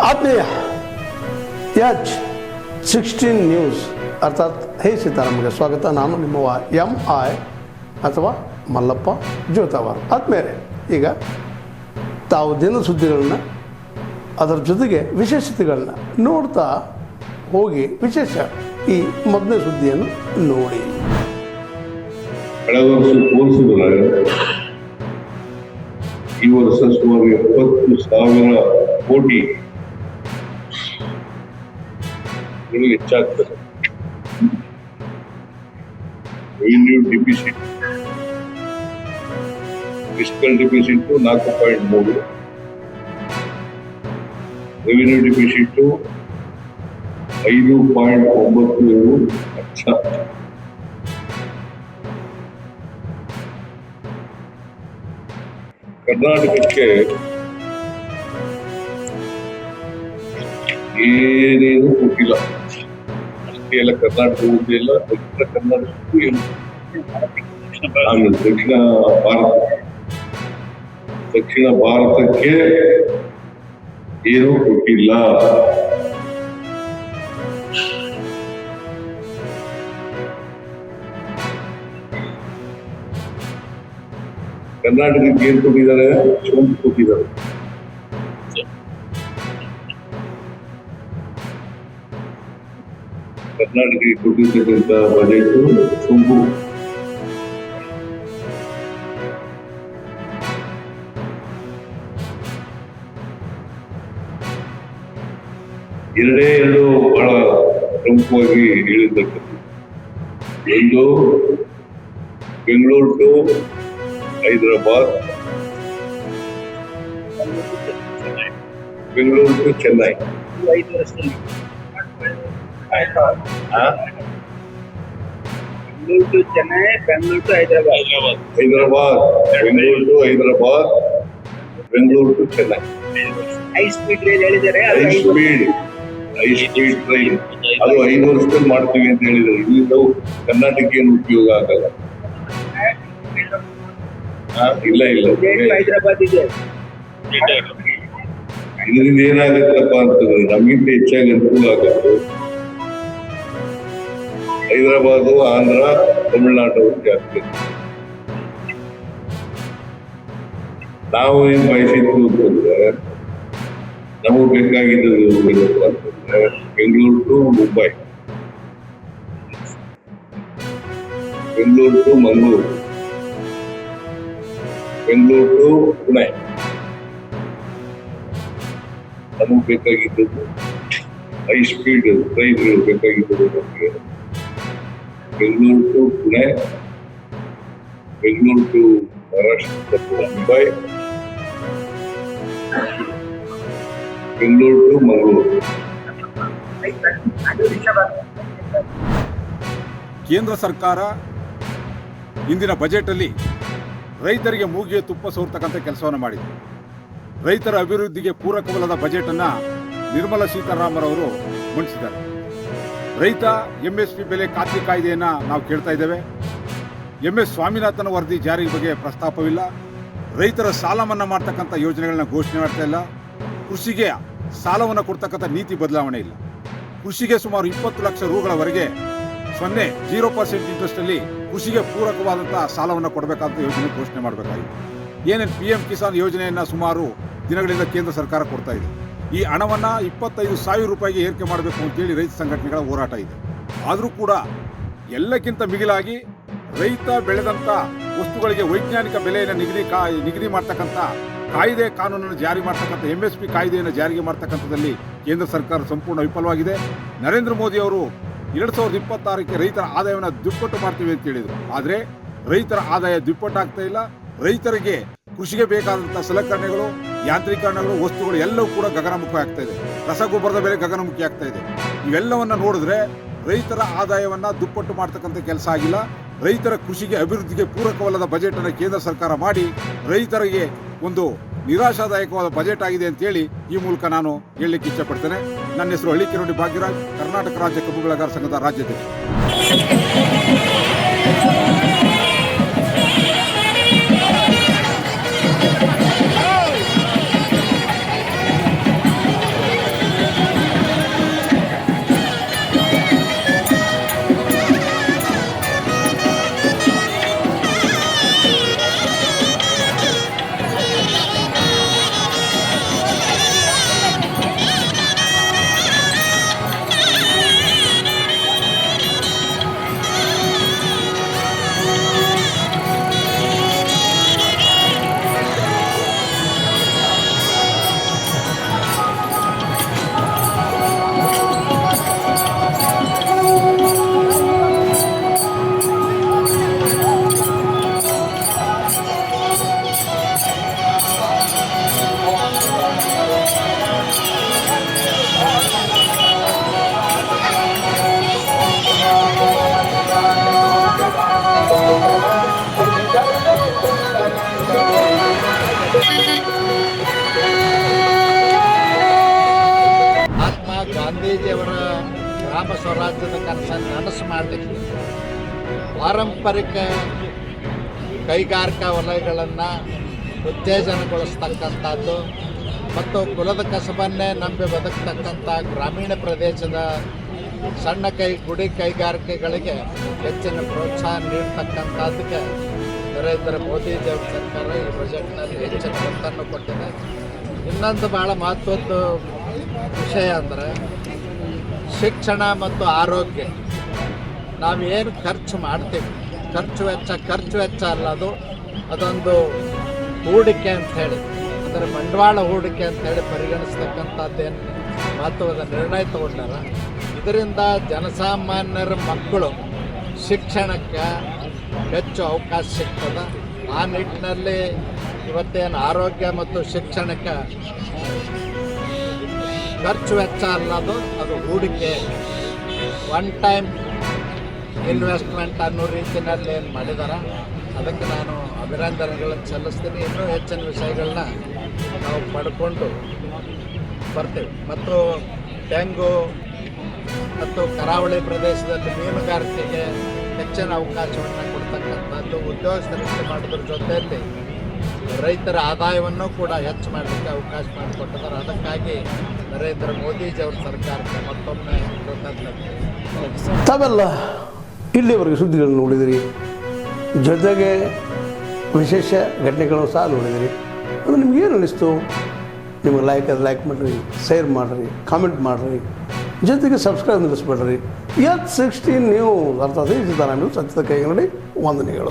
ಆತ್ಮೀಯ H16 news ಅರ್ಥಾತ್ ಹೇ ಸೀತಾರಾಮ್ಗೆ ಸ್ವಾಗತ. ನಾನು ನಿಮ್ಮವ MI ಅಥವಾ ಮಲ್ಲಪ್ಪ ಜೋತಾವಾರ್. ಆದ್ಮೇಲೆ ಈಗ ತಾವು ದಿನ ಸುದ್ದಿಗಳನ್ನ ಅದರ ಜೊತೆಗೆ ವಿಶೇಷತೆಗಳನ್ನ ನೋಡ್ತಾ ಹೋಗಿ ವಿಶೇಷ ಈ ಮೊದಲನೇ ಸುದ್ದಿಯನ್ನು ನೋಡಿ. ಕಳೆದ ವರ್ಷ ಹೋಲಿಸಿದರೆ ಈ ವರ್ಷ ಸುಮಾರು 70,000 ಕೋಟಿ ಹೆಚ್ಚಾಗ್ತದೆ. Revenue deficit, fiscal deficit 4.3, revenue deficit 5.97 lakh. ಕರ್ನಾಟಕಕ್ಕೆ ಏನೇನು ಕೊಟ್ಟಿಲ್ಲ. ಅಷ್ಟೇ ಎಲ್ಲ ಕರ್ನಾಟಕ ಇಲ್ಲ, ದಕ್ಷಿಣ ಕರ್ನಾಟಕಕ್ಕೂ ಏನು, ದಕ್ಷಿಣ ಭಾರತಕ್ಕೆ ಏನೂ ಕೊಟ್ಟಿಲ್ಲ. ಕರ್ನಾಟಕಕ್ಕೆ ಏನ್ ಕೊಟ್ಟಿದ್ದಾರೆ? ಸೋಂಪು ಕೊಟ್ಟಿದ್ದಾರೆ. ಕರ್ನಾಟಕಕ್ಕೆ ಕೊಟ್ಟಿರ್ತಕ್ಕಂಥ ಬಜೆಟ್ ಸೋಂಪು. ಎರಡು ಬಹಳ ಪ್ರಮುಖವಾಗಿ ಹೇಳಿರ್ತಕ್ಕಂಥದ್ದು. ಒಂದು Bengaluru to Hyderabad, Bengaluru to Chennai, Bengaluru to Chennai, Bengaluru to Hyderabad, Bengaluru to Hyderabad, Bengaluru to Chennai. High speed rail ಹೇಳಿದ್ದಾರೆ. ಹೈ ಸ್ಪೀಡ್ ಟ್ರೈನ್ ಅದು 5 ವರ್ಷದಲ್ಲಿ ಮಾಡ್ತೀವಿ ಅಂತ ಹೇಳಿದ್ದಾರೆ. ಇಲ್ಲಿಂದ ಕರ್ನಾಟಕ ಏನು ಉಪಯೋಗ ಆಗಲ್ಲ. ಇಲ್ಲ ಹೈದರಾಬಾದ್ ಇದೆ. ಇದರಿಂದ ಏನಾಗತ್ತಪ್ಪ ಅಂತಂದ್ರೆ ನಮಗಿಂತ ಹೆಚ್ಚಾಗಿ ಅನುಕೂಲ ಆಗುತ್ತೆ. ಹೈದರಾಬಾದು, ಆಂಧ್ರ, ತಮಿಳುನಾಡು ಆಗ್ತದೆ. ನಾವು ಏನ್ ಬಯಸಿದ್ದು ಅಂತಂದ್ರೆ ನಮಗ್ ಬೇಕಾಗಿದ್ದು ಏನಪ್ಪ ಅಂತಂದ್ರೆ Bengaluru to Mumbai, Bengaluru to Mangaluru, Bengaluru to Pune. ನಮಗ್ ಬೇಕಾಗಿದ್ದದ್ದು ಹೈ ಸ್ಪೀಡ್ ಟ್ರೈನ್ಗಳು ಬೇಕಾಗಿದ್ದದ್ದು ನಮಗೆ Bengaluru to Pune, Bengaluru to Maharashtra Mumbai, Bengaluru to Mangaluru. ಕೇಂದ್ರ ಸರ್ಕಾರ ಇಂದಿನ ಬಜೆಟಲ್ಲಿ ರೈತರಿಗೆ ಮೂಗಿಗೆ ತುಪ್ಪ ಸೋರ್ತಕ್ಕಂಥ ಕೆಲಸವನ್ನು ಮಾಡಿದೆ. ರೈತರ ಅಭಿವೃದ್ಧಿಗೆ ಪೂರಕವಲ್ಲದ ಬಜೆಟನ್ನು ನಿರ್ಮಲಾ ಸೀತಾರಾಮರವರು ಮಂಡಿಸಿದ್ದಾರೆ. ರೈತ MSP ಬೆಲೆ ಖಾತ್ರಿ ಕಾಯ್ದೆಯನ್ನು ನಾವು ಕೇಳ್ತಾ ಇದ್ದೇವೆ. MS ಸ್ವಾಮಿನಾಥನ್ ವರದಿ ಜಾರಿ ಬಗ್ಗೆ ಪ್ರಸ್ತಾಪವಿಲ್ಲ. ರೈತರ ಸಾಲ ಮನ್ನಾ ಮಾಡ್ತಕ್ಕಂಥ ಯೋಜನೆಗಳನ್ನ ಘೋಷಣೆ ಮಾಡ್ತಾ ಇಲ್ಲ. ಕೃಷಿಗೆ ಸಾಲವನ್ನು ಕೊಡ್ತಕ್ಕಂಥ ನೀತಿ ಬದಲಾವಣೆ ಇಲ್ಲ. ಕೃಷಿಗೆ ಸುಮಾರು 20 ಲಕ್ಷ ರೂಗಳವರೆಗೆ 0% ಇಂಟ್ರೆಸ್ಟಲ್ಲಿ ಕೃಷಿಗೆ ಪೂರಕವಾದಂಥ ಸಾಲವನ್ನು ಕೊಡಬೇಕಾದಂಥ ಯೋಜನೆ ಘೋಷಣೆ ಮಾಡಬೇಕಾಗಿದೆ. ಏನೇನು PM ಕಿಸಾನ್ ಯೋಜನೆಯನ್ನು ಸುಮಾರು ದಿನಗಳಿಂದ ಕೇಂದ್ರ ಸರ್ಕಾರ ಕೊಡ್ತಾ ಇದೆ. ಈ ಹಣವನ್ನು 25,000 ರೂಪಾಯಿಗೆ ಏರಿಕೆ ಮಾಡಬೇಕು ಅಂತೇಳಿ ರೈತ ಸಂಘಟನೆಗಳ ಹೋರಾಟ ಇದೆ. ಆದರೂ ಕೂಡ ಎಲ್ಲಕ್ಕಿಂತ ಮಿಗಿಲಾಗಿ ರೈತ ಬೆಳೆದಂಥ ವಸ್ತುಗಳಿಗೆ ವೈಜ್ಞಾನಿಕ ಬೆಲೆಯನ್ನು ನಿಗದಿ ಮಾಡ್ತಕ್ಕಂಥ ಕಾಯ್ದೆ ಕಾನೂನನ್ನು ಜಾರಿ ಮಾಡ್ತಕ್ಕಂಥ MSP ಕಾಯ್ದೆಯನ್ನು ಜಾರಿಗೆ ಮಾಡ್ತಕ್ಕಂಥದ್ದಲ್ಲಿ ಕೇಂದ್ರ ಸರ್ಕಾರ ಸಂಪೂರ್ಣ ವಿಫಲವಾಗಿದೆ. ನರೇಂದ್ರ ಮೋದಿ ಅವರು 2026ಕ್ಕೆ ರೈತರ ಆದಾಯವನ್ನು ದುಪ್ಪಟ್ಟು ಮಾಡ್ತೀವಿ ಅಂತ ಹೇಳಿದರು. ಆದರೆ ರೈತರ ಆದಾಯ ದುಪ್ಪಟ್ಟಾಗ್ತಾ ಇಲ್ಲ. ರೈತರಿಗೆ ಕೃಷಿಗೆ ಬೇಕಾದಂಥ ಸಲಕರಣೆಗಳು, ಯಾಂತ್ರೀಕರಣಗಳು, ವಸ್ತುಗಳು ಎಲ್ಲವೂ ಕೂಡ ಗಗನಮುಖಿ ಆಗ್ತಾ ಇದೆ. ರಸಗೊಬ್ಬರದ ಬೆಲೆ ಗಗನಮುಖಿ ಆಗ್ತಾ ಇದೆ. ಇವೆಲ್ಲವನ್ನು ನೋಡಿದ್ರೆ ರೈತರ ಆದಾಯವನ್ನು ದುಪ್ಪಟ್ಟು ಮಾಡ್ತಕ್ಕಂಥ ಕೆಲಸ ಆಗಿಲ್ಲ. ರೈತರ ಕೃಷಿಗೆ ಅಭಿವೃದ್ಧಿಗೆ ಪೂರಕವಲ್ಲದ ಬಜೆಟನ್ನು ಕೇಂದ್ರ ಸರ್ಕಾರ ಮಾಡಿ ರೈತರಿಗೆ ಒಂದು ನಿರಾಶಾದಾಯಕವಾದ ಬಜೆಟ್ ಆಗಿದೆ ಅಂತೇಳಿ ಈ ಮೂಲಕ ನಾನು ಹೇಳಲಿಕ್ಕೆ ಇಚ್ಛಪಡ್ತೇನೆ. ನನ್ನ ಹೆಸರು ಹಳ್ಳಿಕೆರೆಹೊಂಡಿ ಭಾಗ್ಯರಾಜ್, ಕರ್ನಾಟಕ ರಾಜ್ಯ ಕಬ್ಬು ಬೆಳೆಗಾರರ ಸಂಘದ ರಾಜ್ಯಾಧ್ಯಕ್ಷ. ಗ್ರಾಮ ಸ್ವರಾಜ್ಯದ ಕನಸನ್ನು ನನಸು ಮಾಡಲಿಕ್ಕೆ ಪಾರಂಪರಿಕ ಕೈಗಾರಿಕಾ ವಲಯಗಳನ್ನು ಉತ್ತೇಜನಗೊಳಿಸ್ತಕ್ಕಂಥದ್ದು ಮತ್ತು ಕುಲದ ಕಸಬನ್ನೇ ನಂಬಿ ಬದುಕ್ತಕ್ಕಂಥ ಗ್ರಾಮೀಣ ಪ್ರದೇಶದ ಸಣ್ಣ ಗುಡಿ ಕೈಗಾರಿಕೆಗಳಿಗೆ ಹೆಚ್ಚಿನ ಪ್ರೋತ್ಸಾಹ ನೀಡ್ತಕ್ಕಂಥದ್ದಕ್ಕೆ ನರೇಂದ್ರ ಮೋದಿಜಿಯವರ ಸರ್ಕಾರ ಈ ಬಜೆಟ್ನಲ್ಲಿ ಹೆಚ್ಚಿನ ಒತ್ತನ್ನು ಕೊಟ್ಟಿದೆ. ಇನ್ನೊಂದು ಭಾಳ ಮಹತ್ವದ ವಿಷಯ ಅಂದರೆ ಶಿಕ್ಷಣ ಮತ್ತು ಆರೋಗ್ಯ. ನಾವೇನು ಖರ್ಚು ಮಾಡ್ತೀವಿ, ಖರ್ಚು ವೆಚ್ಚ ಅಲ್ಲ, ಅದೊಂದು ಹೂಡಿಕೆ ಅಂಥೇಳಿ, ಅಂದರೆ ಬಂಡವಾಳ ಹೂಡಿಕೆ ಅಂಥೇಳಿ ಪರಿಗಣಿಸ್ತಕ್ಕಂಥದ್ದೇನು ಮಹತ್ವದ ನಿರ್ಣಯ ತಗೊಂಡಾರ. ಇದರಿಂದ ಜನಸಾಮಾನ್ಯರ ಮಕ್ಕಳು ಶಿಕ್ಷಣಕ್ಕೆ ಹೆಚ್ಚು ಅವಕಾಶ ಸಿಗ್ತದೆ. ಆ ನಿಟ್ಟಿನಲ್ಲಿ ಇವತ್ತೇನು ಆರೋಗ್ಯ ಮತ್ತು ಶಿಕ್ಷಣಕ್ಕೆ ಖರ್ಚು ವೆಚ್ಚ ಅಲ್ಲದು, ಅದು ಹೂಡಿಕೆ, ಒನ್ ಟೈಮ್ ಇನ್ವೆಸ್ಟ್ಮೆಂಟ್ ಅನ್ನೋ ರೀತಿಯಲ್ಲಿ ಏನು ಮಾಡಿದಾರ, ಅದಕ್ಕೆ ನಾನು ಅಭಿನಂದನೆಗಳನ್ನು ಸಲ್ಲಿಸ್ತೀನಿ. ಇನ್ನೂ ಹೆಚ್ಚಿನ ವಿಷಯಗಳನ್ನ ನಾವು ಪಡ್ಕೊಂಡು ಬರ್ತೀವಿ. ಮತ್ತು ತೆಂಗು ಮತ್ತು ಕರಾವಳಿ ಪ್ರದೇಶದಲ್ಲಿ ಮೀನುಗಾರಿಕೆಗೆ ಹೆಚ್ಚಿನ ಅವಕಾಶವನ್ನು ಕೊಡ್ತಕ್ಕಂಥದ್ದು, ಉದ್ಯೋಗ ಸೃಷ್ಟಿ ಮಾಡೋದ್ರ ಜೊತೆಯಲ್ಲಿ ರೈತರ ಆದಾಯವನ್ನು ಕೂಡ ಹೆಚ್ಚು ಮಾಡಲಿಕ್ಕೆ ಅವಕಾಶ ಮಾಡಿಕೊಟ್ಟಿದ್ದಾರೆ. ಅದಕ್ಕಾಗಿ ನರೇಂದ್ರ ಮೋದಿಜಿಯವ್ರ ಸರ್ಕಾರಕ್ಕೆ ಮತ್ತೊಮ್ಮೆ ಕೃತಜ್ಞತೆ. ತಾವೆಲ್ಲ ಇಲ್ಲಿವರೆಗೆ ಸುದ್ದಿಗಳನ್ನು ನೋಡಿದಿರಿ, ಜೊತೆಗೆ ವಿಶೇಷ ಘಟನೆಗಳನ್ನು ಸಹ ನೋಡಿದಿರಿ. ಅದು ನಿಮಗೇನು ಅನ್ನಿಸ್ತು? ನಿಮಗೆ ಲೈಕ್ ಮಾಡಿರಿ, ಶೇರ್ ಮಾಡಿರಿ, ಕಾಮೆಂಟ್ ಮಾಡಿರಿ, ಜೊತೆಗೆ ಸಬ್ಸ್ಕ್ರೈಬ್ ನಿಲ್ಲಿಸ್ಬೇಡ್ರಿ. H16 ನ್ಯೂಸ್ ಅರ್ಥಾತ್ ಈ ಸಿದ್ದರಾಮಯ್ಯ ಸತ್ಯದ ಕೈಗನ್ನಡಿ ವಂದನೆಗಳು.